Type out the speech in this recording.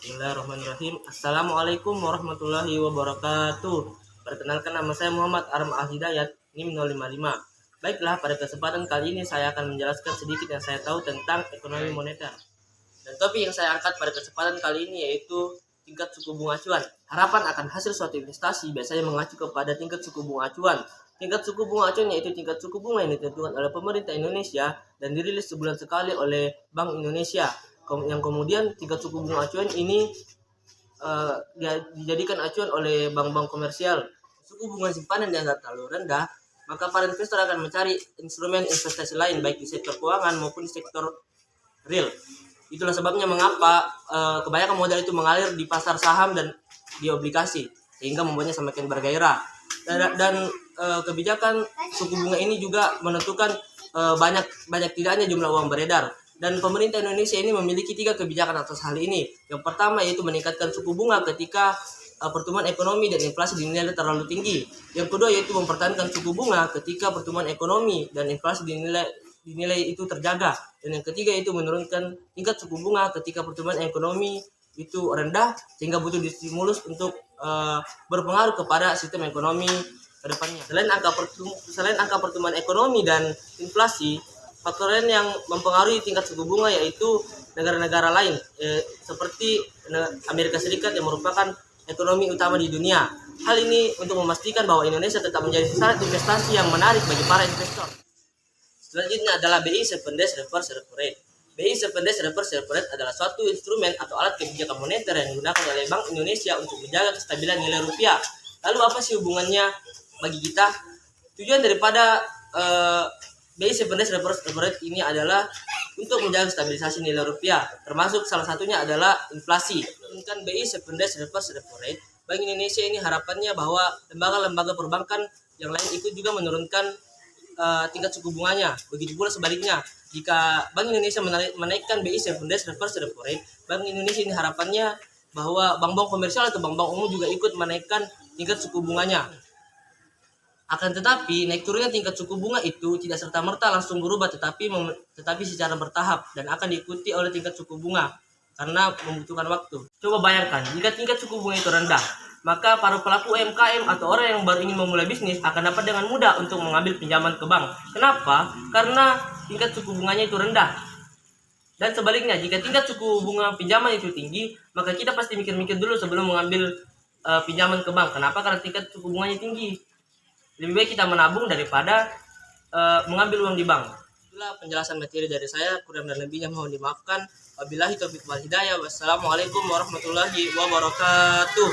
Bismillahirrahmanirrahim. Assalamualaikum warahmatullahi wabarakatuh. Perkenalkan, nama saya Muhammad Arma Al-Hidayat, NIM 055. Baiklah, pada kesempatan kali ini saya akan menjelaskan sedikit yang saya tahu tentang ekonomi moneter. Dan topik yang saya angkat pada kesempatan kali ini yaitu tingkat suku bunga acuan. Harapan akan hasil suatu investasi biasanya mengacu kepada tingkat suku bunga acuan. Tingkat suku bunga acuan yaitu tingkat suku bunga yang ditentukan oleh pemerintah Indonesia dan dirilis sebulan sekali oleh Bank Indonesia. Yang kemudian tingkat suku bunga acuan ini dijadikan acuan oleh bank-bank komersial. Suku bunga simpanan dianggap terlalu rendah, maka para investor akan mencari instrumen investasi lain baik di sektor keuangan maupun di sektor real. Itulah sebabnya mengapa kebanyakan modal itu mengalir di pasar saham dan di obligasi, sehingga membuatnya semakin bergairah. Dan kebijakan suku bunga ini juga menentukan banyak tidaknya jumlah uang beredar. Dan pemerintah Indonesia ini memiliki 3 kebijakan atas hal ini. Yang pertama yaitu meningkatkan suku bunga ketika pertumbuhan ekonomi dan inflasi dinilai terlalu tinggi. Yang kedua yaitu mempertahankan suku bunga ketika pertumbuhan ekonomi dan inflasi dinilai itu terjaga. Dan yang ketiga yaitu menurunkan tingkat suku bunga ketika pertumbuhan ekonomi itu rendah sehingga butuh stimulus untuk berpengaruh kepada sistem ekonomi ke depannya. Selain angka pertumbuhan ekonomi dan inflasi, faktor lain yang mempengaruhi tingkat suku bunga yaitu negara-negara lain seperti Amerika Serikat yang merupakan ekonomi utama di dunia. Hal ini untuk memastikan bahwa Indonesia tetap menjadi sasaran investasi yang menarik bagi para investor. Selanjutnya adalah BI 7 Days Reverse Repo Rate. BI 7 Days Reverse Repo Rate adalah suatu instrumen atau alat kebijakan moneter yang digunakan oleh Bank Indonesia untuk menjaga kestabilan nilai rupiah. Lalu apa sih hubungannya bagi kita? Tujuan daripada BI 7 Days Reverse Repo Rate ini adalah untuk menjaga stabilisasi nilai rupiah, termasuk salah satunya adalah inflasi. Dengan BI 7 Days Reverse Repo Rate, Bank Indonesia ini harapannya bahwa lembaga-lembaga perbankan yang lain ikut juga menurunkan tingkat suku bunganya. Begitu pula sebaliknya, jika Bank Indonesia menaikkan BI 7 Days Reverse Repo Rate, Bank Indonesia ini harapannya bahwa bank-bank komersial atau bank-bank umum juga ikut menaikkan tingkat suku bunganya. Akan tetapi, naik turunnya tingkat suku bunga itu tidak serta-merta langsung berubah, tetapi secara bertahap dan akan diikuti oleh tingkat suku bunga karena membutuhkan waktu. Coba bayangkan, jika tingkat suku bunga itu rendah, maka para pelaku UMKM atau orang yang baru ingin memulai bisnis akan dapat dengan mudah untuk mengambil pinjaman ke bank. Kenapa? Karena tingkat suku bunganya itu rendah. Dan sebaliknya, jika tingkat suku bunga pinjaman itu tinggi, maka kita pasti mikir-mikir dulu sebelum mengambil pinjaman ke bank. Kenapa? Karena tingkat suku bunganya tinggi. Lebih baik kita menabung daripada mengambil uang di bank. Itulah penjelasan materi dari saya, kurang dan lebihnya mohon dimaafkan. Wabillahi taufiq wal hidayah. Wassalamualaikum warahmatullahi wabarakatuh.